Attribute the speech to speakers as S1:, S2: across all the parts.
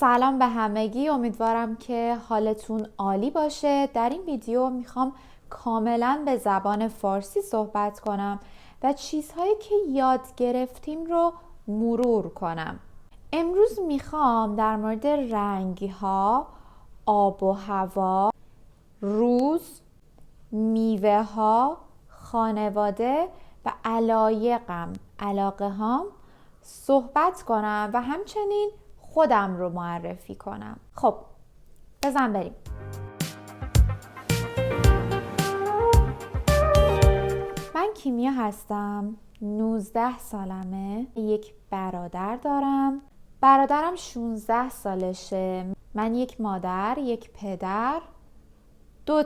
S1: سلام به همگی، امیدوارم که حالتون عالی باشه. در این ویدیو میخوام کاملا به زبان فارسی صحبت کنم و چیزهایی که یاد گرفتیم رو مرور کنم. امروز میخوام در مورد رنگ‌ها، آب و هوا، روز، میوه ها، خانواده و علاقه هام صحبت کنم و همچنین خودم رو معرفی کنم. خب بزن بریم. من کیمیا هستم، 19 سالمه، یک برادر دارم. برادرم 16 سالشه. من یک مادر، یک پدر، 2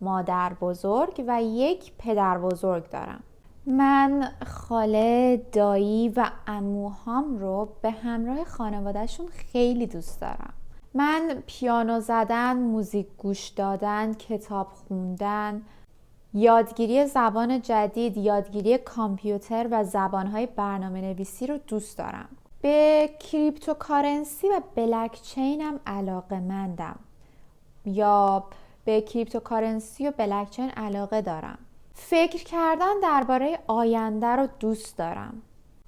S1: مادر بزرگ و یک پدر بزرگ دارم. من خاله، دایی و عموهام رو به همراه خانوادهشون خیلی دوست دارم. من پیانو زدن، موزیک گوش دادن، کتاب خوندن، یادگیری زبان جدید، یادگیری کامپیوتر و زبانهای برنامه نویسی رو دوست دارم. به کریپتوکارنسی و بلاکچین هم علاقه‌مندم، یا به کریپتوکارنسی و بلاکچین علاقه دارم. فکر کردن درباره آینده رو دوست دارم.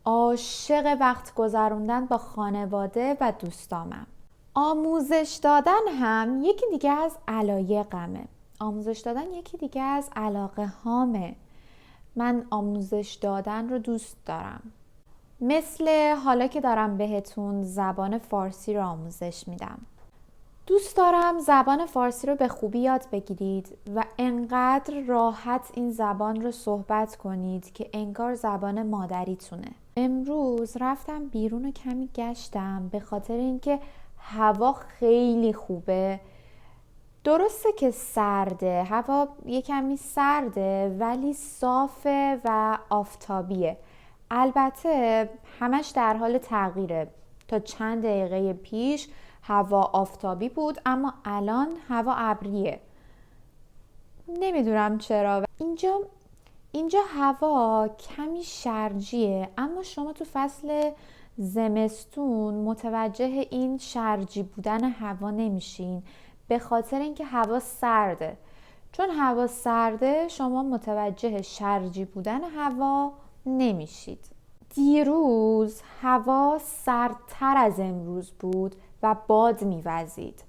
S1: عاشق وقت گذروندن با خانواده و دوستامم. آموزش دادن هم یکی دیگه از علایقمه. آموزش دادن یکی دیگه از علاقه هامه. من آموزش دادن رو دوست دارم. مثل حالا که دارم بهتون زبان فارسی رو آموزش میدم. دوست دارم زبان فارسی رو به خوبی یاد بگیرید و انقدر راحت این زبان رو صحبت کنید که انگار زبان مادریتونه. امروز رفتم بیرون و کمی گشتم به خاطر اینکه هوا خیلی خوبه. درسته که سرده، هوا یه کمی سرده ولی صافه و آفتابیه. البته همش در حال تغییره. تا چند دقیقه پیش هوا آفتابی بود اما الان هوا ابریه. نمیدونم چرا. اینجا هوا کمی شرجیه، اما شما تو فصل زمستون متوجه این شرجی بودن هوا نمیشین به خاطر اینکه هوا سرده. چون هوا سرده شما متوجه شرجی بودن هوا نمیشید. دیروز هوا سردتر از امروز بود و باد میوزید.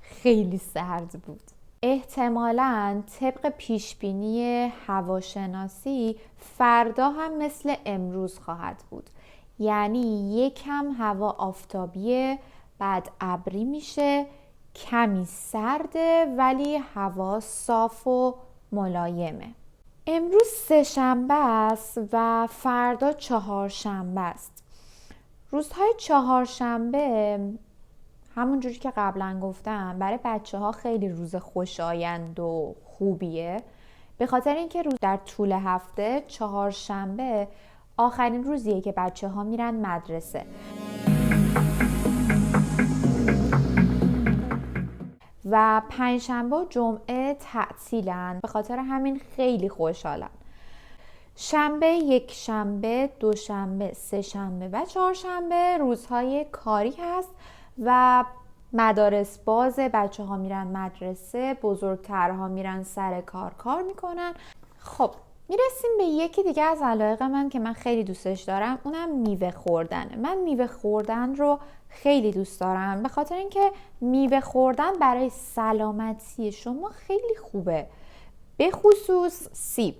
S1: خیلی سرد بود. احتمالاً طبق پیشبینی هواشناسی فردا هم مثل امروز خواهد بود. یعنی یکم هوا آفتابیه، بعد ابری میشه، کمی سرده ولی هوا صاف و ملایمه. امروز سه‌شنبه است و فردا چهارشنبه است. روزهای چهارشنبه همونجوری که قبلا گفتم برای بچه ها خیلی روز خوشایند و خوبیه، به خاطر اینکه روز در طول هفته چهارشنبه آخرین روزیه که بچه ها میرن مدرسه و پنجشنبه و جمعه تعطیلن، به خاطر همین خیلی خوشحالن. شنبه، یکشنبه، دوشنبه، سه‌شنبه و چهارشنبه روزهای کاری هست و مدارس بازه، بچه ها میرن مدرسه، بزرگترها میرن سر کار میکنن. خب میرسیم به یکی دیگه از علایق من که من خیلی دوستش دارم، اونم میوه خوردنه. من میوه خوردن رو خیلی دوست دارم به خاطر اینکه میوه خوردن برای سلامتی شما خیلی خوبه، به خصوص سیب.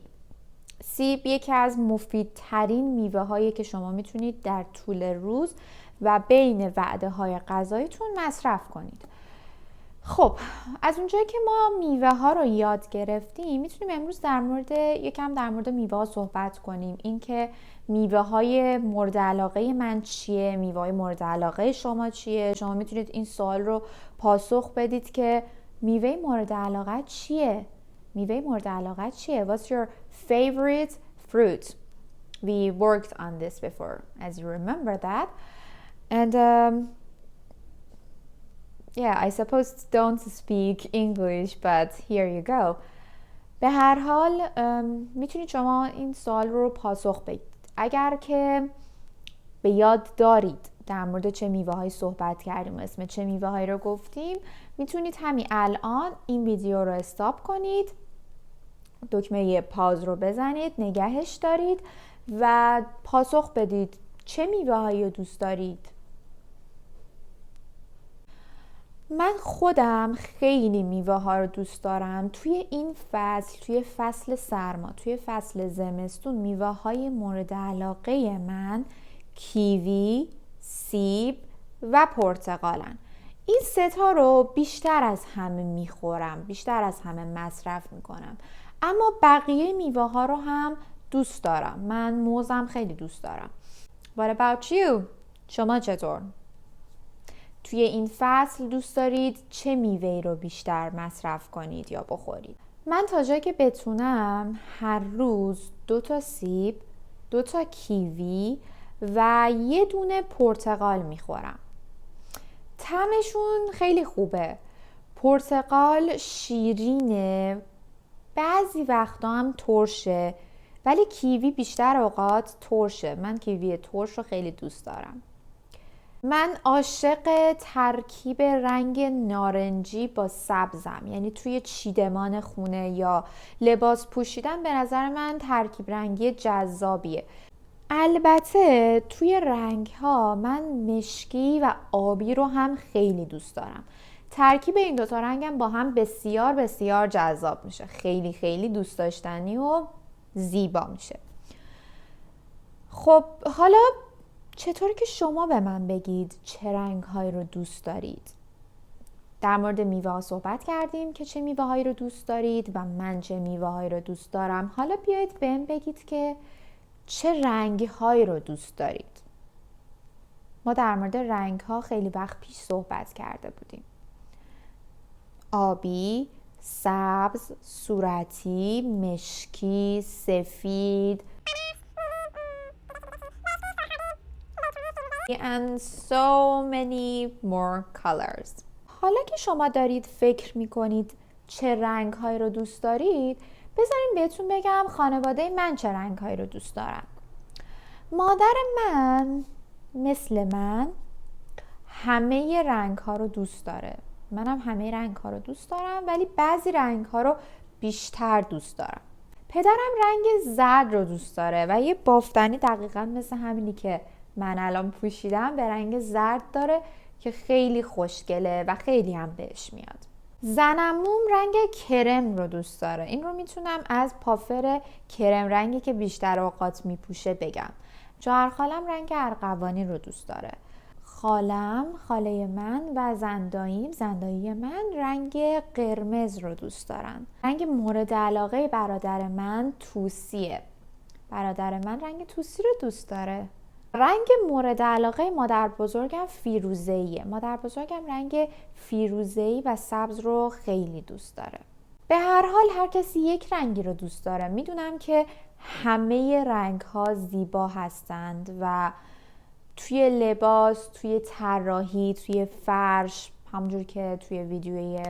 S1: سیب یکی از مفیدترین میوه هایی که شما میتونید در طول روز و بین وعده های غذاییتون مصرف کنید. خب از اونجایی که ما میوه ها رو یاد گرفتیم، میتونیم امروز یکم در مورد میوه ها صحبت کنیم. اینکه میوه های مورد علاقه من چیه، میوه های مورد علاقه شما چیه. شما میتونید این سوال رو پاسخ بدید که میوه مورد علاقه چیه؟ میوه مورد علاقه چیه؟ What's your favorite fruit? We worked on this before, as you remember that. And yeah, I suppose don't speak English, but here you go. به هر حال میتونید شما این سوال رو پاسخ بدید. اگر که به یاد دارید در مورد چه میوه‌هایی صحبت کردیم، اسم چه میوه‌هایی رو گفتیم، میتونید همین الان این ویدیو رو استاپ کنید، دکمه پاز رو بزنید، نگهش دارید و پاسخ بدید چه میوه‌هایی رو دوست دارید. من خودم خیلی میوه ها رو دوست دارم. توی این فصل، توی فصل سرما، توی فصل زمستون، میوه های مورد علاقه من کیوی، سیب و پرتقالن. این سه تا رو بیشتر از همه میخورم، بیشتر از همه مصرف میکنم. اما بقیه میوه ها رو هم دوست دارم. من موزم خیلی دوست دارم. What about you؟ شما چطور؟ توی این فصل دوست دارید چه میوه‌ای رو بیشتر مصرف کنید یا بخورید؟ من تا جایی که بتونم هر روز 2 تا سیب، 2 تا کیوی و 1 دونه پرتقال میخورم. طعمشون خیلی خوبه. پرتقال شیرینه، بعضی وقتا هم ترشه، ولی کیوی بیشتر اوقات ترشه. من کیوی ترش رو خیلی دوست دارم. من عاشق ترکیب رنگ نارنجی با سبزم، یعنی توی چیدمان خونه یا لباس پوشیدن به نظر من ترکیب رنگی جذابیه. البته توی رنگ ها من مشکی و آبی رو هم خیلی دوست دارم. ترکیب این دوتا رنگم با هم بسیار بسیار جذاب میشه، خیلی خیلی دوست داشتنی و زیبا میشه. خب حالا چطور که شما به من بگید چه رنگ‌هایی رو دوست دارید؟ در مورد میوه‌ها صحبت کردیم که چه میوه‌هایی رو دوست دارید و من چه میوه‌هایی رو دوست دارم. حالا بیایید بهم بگید که چه رنگ‌هایی رو دوست دارید. ما در مورد رنگ‌ها خیلی وقت پیش صحبت کرده بودیم. آبی، سبز، صورتی، مشکی، سفید and so many more colors. حالا که شما دارید فکر میکنید چه رنگ‌هایی رو دوست دارید، بذارین بهتون بگم خانواده من چه رنگ‌هایی رو دوست دارن. مادر من مثل من همه رنگ‌ها رو دوست داره. منم همه رنگ‌ها رو دوست دارم، ولی بعضی رنگ‌ها رو بیشتر دوست دارم. پدرم رنگ زرد رو دوست داره و یه بافتنی دقیقاً مثل همینی که من الان پوشیدم به رنگ زرد داره که خیلی خوشگله و خیلی هم بهش میاد. زنموم رنگ کرم رو دوست داره. این رو میتونم از پافر کرم رنگی که بیشتر اوقات میپوشه بگم. جوهر خالم رنگ ارغوانی رو دوست داره. خالم، خاله من و زندایی من رنگ قرمز رو دوست دارن. رنگ مورد علاقه برادر من توسیه. برادر من رنگ توسی رو دوست داره. رنگ مورد علاقه مادر بزرگم فیروزه‌ایه. مادر بزرگم رنگ فیروزه‌ای و سبز رو خیلی دوست داره. به هر حال هر کسی یک رنگی رو دوست داره. میدونم که همه رنگ ها زیبا هستند و توی لباس، توی طراحی، توی فرش، همونجور که توی ویدیوی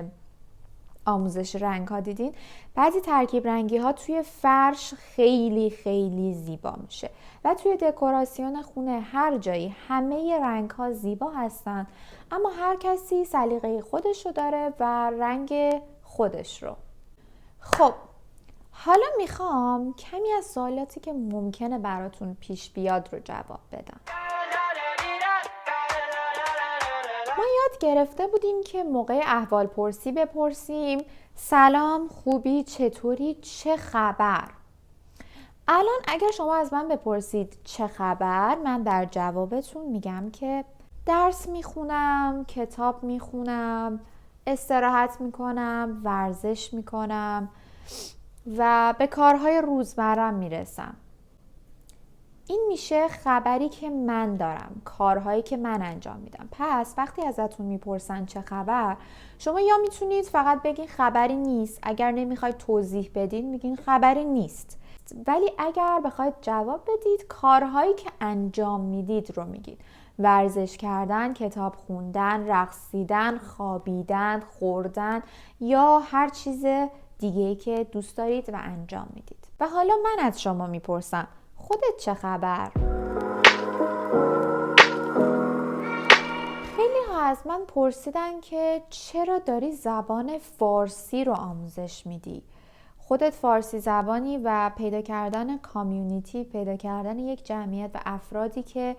S1: آموزش رنگ ها دیدین، بعضی ترکیب رنگی ها توی فرش خیلی خیلی زیبا میشه و توی دکوراسیون خونه هر جایی همه رنگ ها زیبا هستن، اما هر کسی سلیقه خودش رو داره و رنگ خودش رو. خب حالا میخوام کمی از سوالاتی که ممکنه براتون پیش بیاد رو جواب بدم. ما یاد گرفته بودیم که موقع احوال پرسی بپرسیم سلام، خوبی، چطوری، چه خبر؟ الان اگر شما از من بپرسید چه خبر، من در جوابتون میگم که درس میخونم، کتاب میخونم، استراحت میکنم، ورزش میکنم و به کارهای روزمرم میرسم. این میشه خبری که من دارم، کارهایی که من انجام میدم. پس وقتی ازتون میپرسن چه خبر، شما یا میتونید فقط بگین خبری نیست، اگر نمیخواید توضیح بدین میگین خبری نیست. ولی اگر بخواید جواب بدید، کارهایی که انجام میدید رو میگید. ورزش کردن، کتاب خوندن، رقصیدن، خوابیدن، خوردن یا هر چیز دیگه‌ای که دوست دارید و انجام میدید. و حالا من از شما میپرسم خودت چه خبر؟ ها از من پرسیدن که چرا داری زبان فارسی رو آموزش میدی؟ خودت فارسی زبانی و پیدا کردن کامیونیتی، پیدا کردن یک جمعیت و افرادی که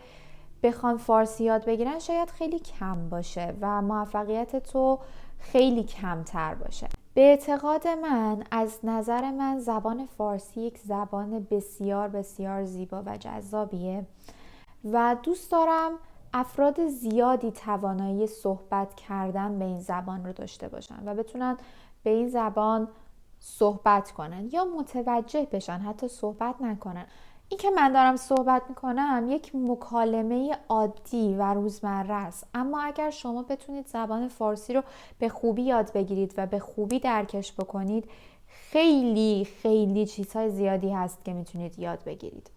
S1: بخوان فارسی یاد بگیرن شاید خیلی کم باشه و موفقیت تو خیلی کمتر باشه. به اعتقاد من، از نظر من، زبان فارسی یک زبان بسیار بسیار زیبا و جذابیه و دوست دارم افراد زیادی توانایی صحبت کردن به این زبان رو داشته باشن و بتونن به این زبان صحبت کنن یا متوجه بشن، حتی صحبت نکنن. این که من دارم صحبت میکنم یک مکالمه عادی و روزمره است، اما اگر شما بتونید زبان فارسی رو به خوبی یاد بگیرید و به خوبی درکش بکنید، خیلی خیلی چیزهای زیادی هست که میتونید یاد بگیرید.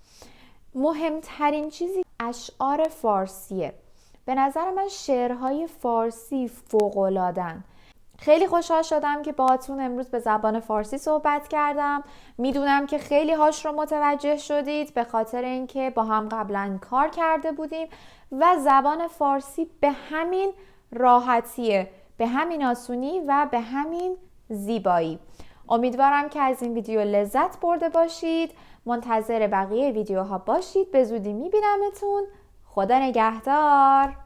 S1: مهمترین چیزی اشعار فارسیه. به نظر من شعرهای فارسی فوق‌العاده‌اند. خیلی خوشحال شدم که باهاتون امروز به زبان فارسی صحبت کردم. میدونم که خیلی هاش رو متوجه شدید به خاطر اینکه با هم قبلا کار کرده بودیم و زبان فارسی به همین راحتیه، به همین آسونی و به همین زیبایی. امیدوارم که از این ویدیو لذت برده باشید. منتظر بقیه ویدیوها باشید. به زودی میبینمتون. خدا نگهدار.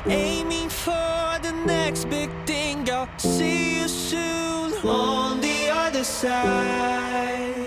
S1: Aiming for the next big thing. I'll see you soon on the other side.